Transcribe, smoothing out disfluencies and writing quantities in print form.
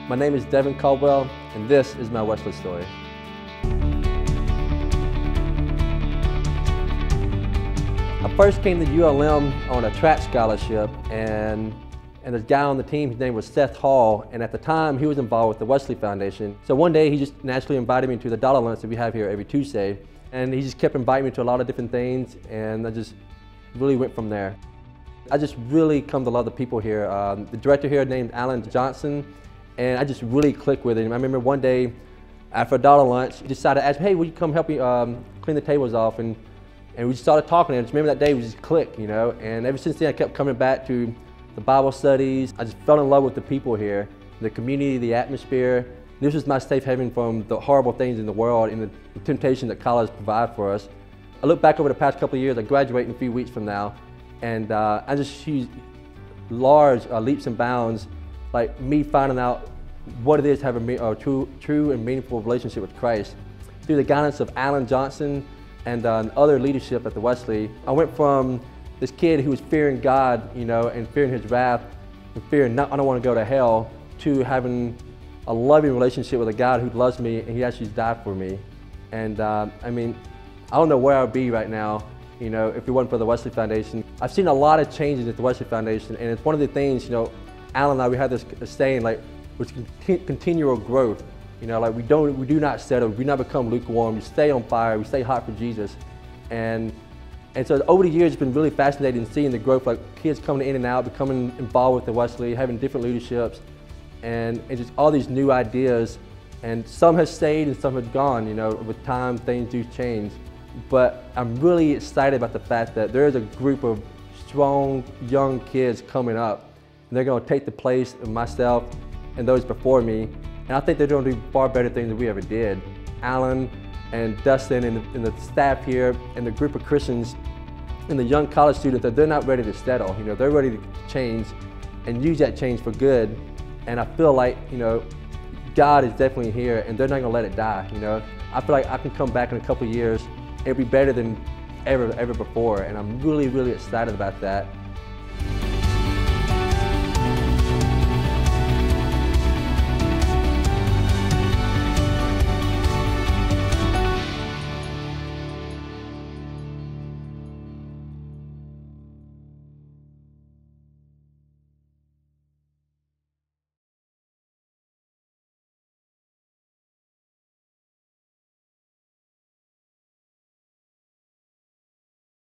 My name is Devin Caldwell, and this is my Wesley story. I first came to ULM on a track scholarship, and this guy on the team, his name was Seth Hall, and at the time he was involved with the Wesley Foundation. So one day he just naturally invited me to the dollar lunch that we have here every Tuesday, and he just kept inviting me to a lot of different things, and I just really went from there. I just really come to love the people here. The director here named Alan Johnson, and I just really clicked with him. I remember one day after a dollar lunch, he decided to ask me, hey, will you come help me clean the tables off? And we just started talking, and I just remember that day we just clicked, you know. And ever since then I kept coming back to the Bible studies. I just fell in love with the people here, the community, the atmosphere. This was my safe haven from the horrible things in the world and the temptation that college provide for us. I look back over the past couple of years. I graduate in a few weeks from now, and I just see large leaps and bounds, like me finding out what it is to have a true and meaningful relationship with Christ. Through the guidance of Alan Johnson and other leadership at the Wesley, I went from this kid who was fearing God, you know, and fearing His wrath, and fearing I don't want to go to hell, to having a loving relationship with a God who loves me and He actually died for me. And I mean, I don't know where I'd be right now, you know, if it wasn't for the Wesley Foundation. I've seen a lot of changes at the Wesley Foundation, and it's one of the things, you know, Alan and I, we have this saying, like, which continual growth. You know, like we do not settle, we never become lukewarm, we stay on fire, we stay hot for Jesus. And so over the years, it's been really fascinating seeing the growth, like kids coming in and out, becoming involved with the Wesley, having different leaderships, and just all these new ideas. And some have stayed and some have gone, you know, with time things do change. But I'm really excited about the fact that there's a group of strong, young kids coming up, and they're gonna take the place of myself and those before me. And I think they're gonna do far better things than we ever did. Alan and Dustin and the staff here and the group of Christians and the young college students, that they're not ready to settle. You know, they're ready to change and use that change for good. And I feel like, you know, God is definitely here, and they're not gonna let it die, you know. I feel like I can come back in a couple of years and be better than ever before, and I'm really, really excited about that.